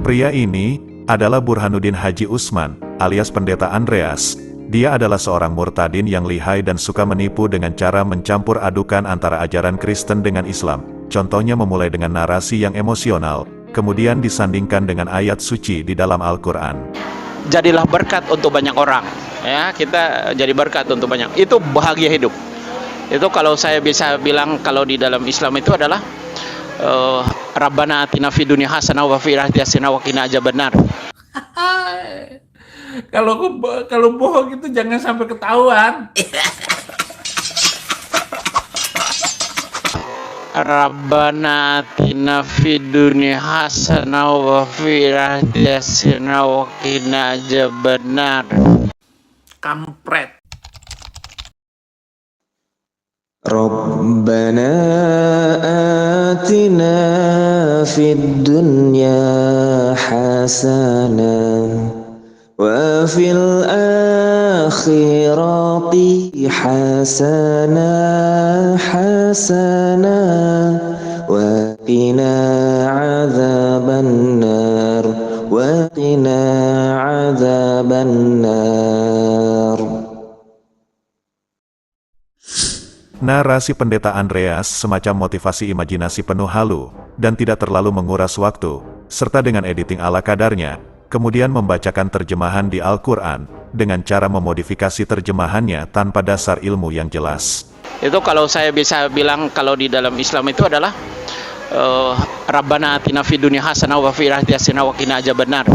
Pria ini adalah Burhanuddin Haji Usman, alias Pendeta Andreas. Dia adalah seorang murtadin yang lihai dan suka menipu dengan cara mencampur adukan antara ajaran Kristen dengan Islam. Contohnya memulai dengan narasi yang emosional, kemudian disandingkan dengan ayat suci di dalam Al-Quran. Jadilah berkat untuk banyak orang. Ya, kita jadi berkat untuk banyak. Itu bahagia hidup. Itu kalau saya bisa bilang, kalau di dalam Islam itu adalah Rabbana atina fid dunya hasanah wa fil akhirati hasanah wa qina adzabannar. Kalau bohong itu jangan sampai ketahuan. Rabbana atina fid dunya hasanah wa fil akhirati hasanah wa qina adzabannar. Kampret. Rabbana atina fid dunya hasanah wa fil akhirati hasanah wa qina adzabannar wa qina adzabannar. Narasi Pendeta Andreas semacam motivasi imajinasi penuh halu, dan tidak terlalu menguras waktu, serta dengan editing ala kadarnya, kemudian membacakan terjemahan di Al-Quran, dengan cara memodifikasi terjemahannya tanpa dasar ilmu yang jelas. Itu kalau saya bisa bilang, kalau di dalam Islam itu adalah Rabbana atina fid dunya hasanah wa fil akhirati hasanah wa qina adzabannar.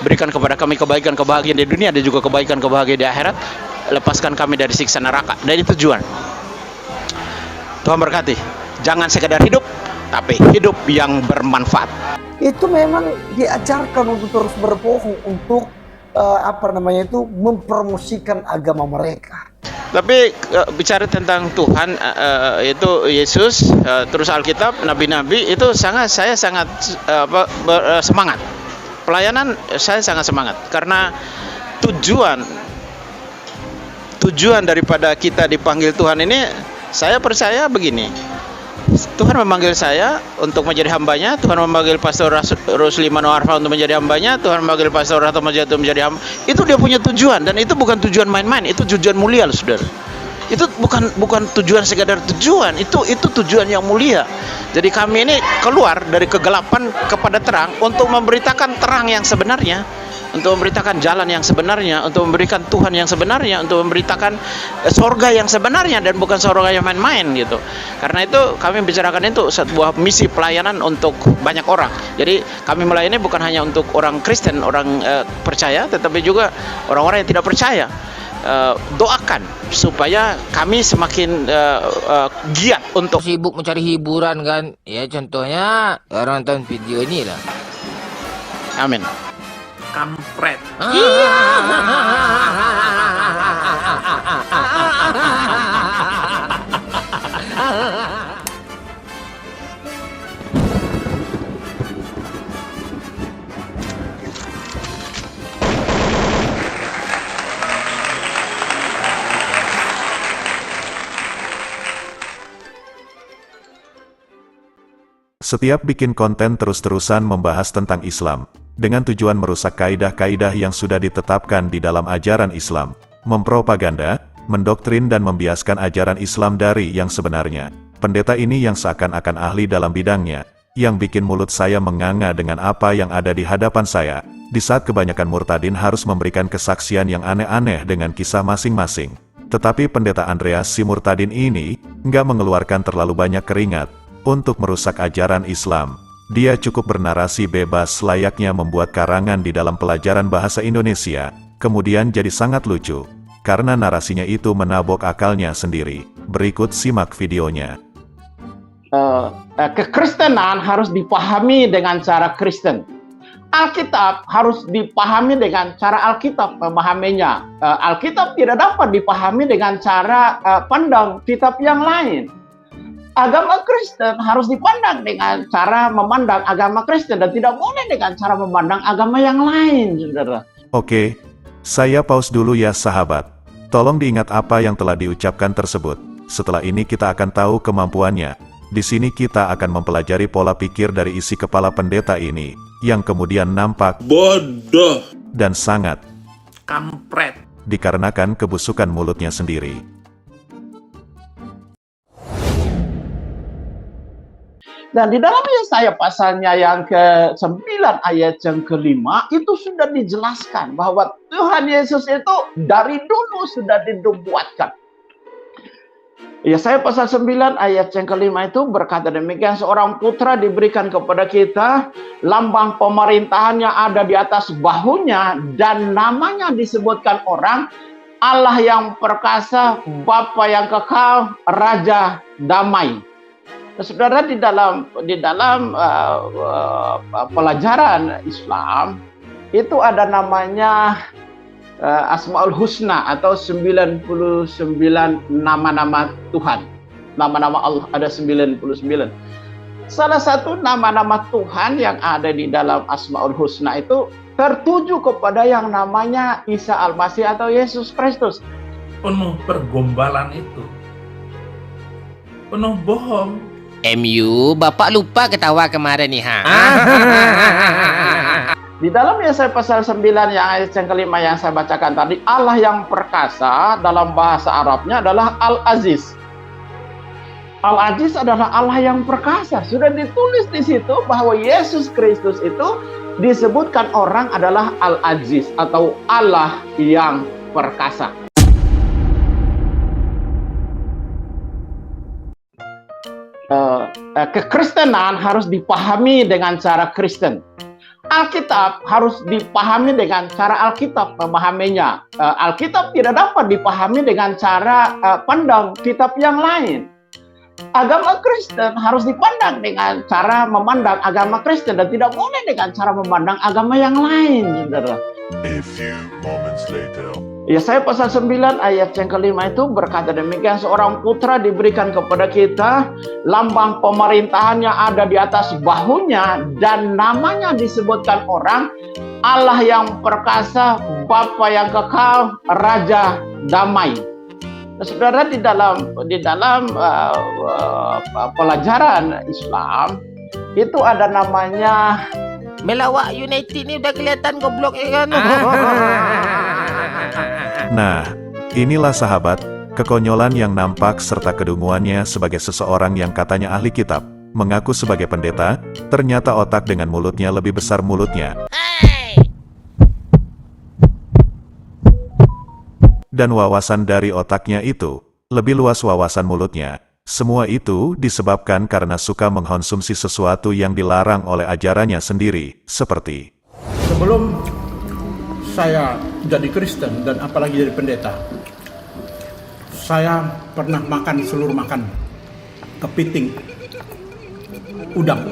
Berikan kepada kami kebaikan kebahagiaan di dunia dan juga kebaikan kebahagiaan di akhirat. Lepaskan kami dari siksa neraka. Dan itu tujuan. Tuhan berkati. Jangan sekedar hidup, tapi hidup yang bermanfaat. Itu memang diajarkan untuk terus berbohong, untuk mempromosikan agama mereka. Tapi bicara tentang Tuhan, itu Yesus, terus Alkitab, Nabi-Nabi, itu saya sangat semangat. Pelayanan saya sangat semangat, karena tujuan daripada kita dipanggil Tuhan ini, saya percaya begini. Tuhan memanggil saya untuk menjadi hambanya. Tuhan memanggil Pastor Rusli Manoarfa untuk menjadi hambanya. Tuhan memanggil Pastor Rato Majatu menjadi hamba. Itu dia punya tujuan, dan itu bukan tujuan main-main. Itu tujuan mulia, saudara. Itu bukan tujuan sekadar tujuan. Itu tujuan yang mulia. Jadi kami ini keluar dari kegelapan kepada terang untuk memberitakan terang yang sebenarnya, untuk memberitakan jalan yang sebenarnya, untuk memberikan Tuhan yang sebenarnya, untuk memberitakan sorga yang sebenarnya, dan bukan sorga yang main-main gitu. Karena itu kami bicarakan itu sebuah misi pelayanan untuk banyak orang. Jadi kami melayani bukan hanya untuk orang Kristen, orang percaya, tetapi juga orang-orang yang tidak percaya. Doakan supaya kami semakin giat untuk sibuk mencari hiburan kan, ya contohnya orang nonton video ini lah. Amin. Kampret. Setiap bikin konten terus-terusan membahas tentang Islam, dengan tujuan merusak kaidah-kaidah yang sudah ditetapkan di dalam ajaran Islam, mempropaganda, mendoktrin dan membiaskan ajaran Islam dari yang sebenarnya. Pendeta ini yang seakan-akan ahli dalam bidangnya, yang bikin mulut saya menganga dengan apa yang ada di hadapan saya, di saat kebanyakan murtadin harus memberikan kesaksian yang aneh-aneh dengan kisah masing-masing. Tetapi Pendeta Andreas si murtadin ini, nggak mengeluarkan terlalu banyak keringat, untuk merusak ajaran Islam. Dia cukup bernarasi bebas layaknya membuat karangan di dalam pelajaran bahasa Indonesia, kemudian jadi sangat lucu, karena narasinya itu menabok akalnya sendiri. Berikut simak videonya. Kekristenan harus dipahami dengan cara Kristen. Alkitab harus dipahami dengan cara Alkitab memahaminya. Alkitab tidak dapat dipahami dengan cara pandang kitab yang lain. Agama Kristen harus dipandang dengan cara memandang agama Kristen, dan tidak boleh dengan cara memandang agama yang lain, saudara. Oke, saya pause dulu ya sahabat. Tolong diingat apa yang telah diucapkan tersebut. Setelah ini kita akan tahu kemampuannya. Di sini kita akan mempelajari pola pikir dari isi kepala pendeta ini, yang kemudian nampak Bodoh. dan sangat Kampret. dikarenakan kebusukan mulutnya sendiri. Dan di dalam Yesaya pasalnya yang ke-9 ayat yang ke-5 itu sudah dijelaskan bahwa Tuhan Yesus itu dari dulu sudah dinubuatkan. Yesaya pasal 9 ayat yang ke-5 itu berkata demikian, seorang putra diberikan kepada kita, lambang pemerintahannya ada di atas bahunya, dan namanya disebutkan orang, Allah yang perkasa, Bapa yang kekal, Raja damai. Nah, saudara, di dalam pelajaran Islam itu ada namanya Asmaul Husna atau 99 nama-nama Tuhan. Nama-nama Allah ada 99. Salah satu nama-nama Tuhan yang ada di dalam Asmaul Husna itu tertuju kepada yang namanya Isa Al-Masih atau Yesus Kristus. Penuh pergombalan itu. Penuh bohong. MU, Bapak lupa ketawa kemarin nih, ha? Di dalam Yesaya pasal 9 yang ayat yang kelima yang saya bacakan tadi, Allah yang perkasa dalam bahasa Arabnya adalah Al-Aziz. Al-Aziz adalah Allah yang perkasa. Sudah ditulis di situ bahwa Yesus Kristus itu disebutkan orang adalah Al-Aziz atau Allah yang perkasa. Kekristenan harus dipahami dengan cara Kristen. Alkitab harus dipahami dengan cara Alkitab memahaminya. Alkitab tidak dapat dipahami dengan cara pandang kitab yang lain. Agama Kristen harus dipandang dengan cara memandang agama Kristen dan tidak boleh dengan cara memandang agama yang lain, saudara. A few moments later. Yesaya pasal 9 ayat yang kelima itu berkata demikian, seorang putra diberikan kepada kita, lambang pemerintahannya ada di atas bahunya, dan namanya disebutkan orang, Allah yang perkasa, Bapa yang kekal, Raja damai. Nah, saudara, di dalam pelajaran Islam itu ada namanya Melawak United ni udah kelihatan goblok ya kan? Nah, inilah sahabat, kekonyolan yang nampak serta kedunguannya sebagai seseorang yang katanya ahli kitab, mengaku sebagai pendeta, ternyata otak dengan mulutnya lebih besar mulutnya. Dan wawasan dari otaknya itu, lebih luas wawasan mulutnya. Semua itu disebabkan karena suka mengkonsumsi sesuatu yang dilarang oleh ajarannya sendiri, seperti sebelum saya jadi Kristen dan apalagi jadi pendeta, saya pernah makan seluruh makan, kepiting, udang,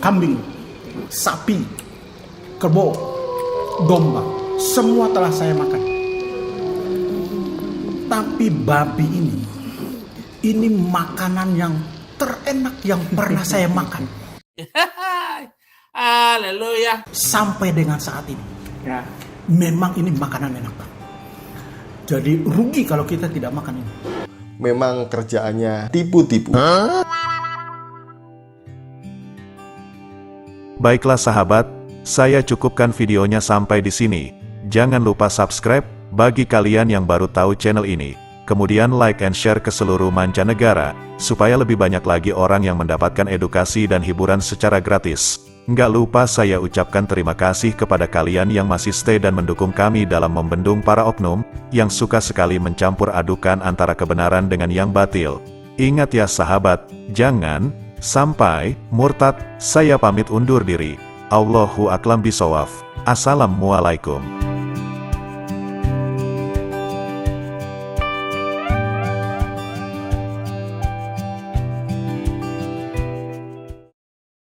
kambing, sapi, kerbau, domba, semua telah saya makan. Tapi babi ini makanan yang terenak yang pernah saya makan. Haleluya. Sampai dengan saat ini. Ya, memang ini makanan enak banget. Jadi rugi kalau kita tidak makan ini. Memang kerjaannya tipu-tipu. Baiklah sahabat, saya cukupkan videonya sampai di sini. Jangan lupa subscribe bagi kalian yang baru tahu channel ini. Kemudian like and share ke seluruh mancanegara, supaya lebih banyak lagi orang yang mendapatkan edukasi dan hiburan secara gratis. Nggak lupa saya ucapkan terima kasih kepada kalian yang masih stay dan mendukung kami dalam membendung para oknum, yang suka sekali mencampur adukan antara kebenaran dengan yang batil. Ingat ya sahabat, jangan sampai murtad. Saya pamit undur diri. Allahu a'lam bishawab. Assalamualaikum.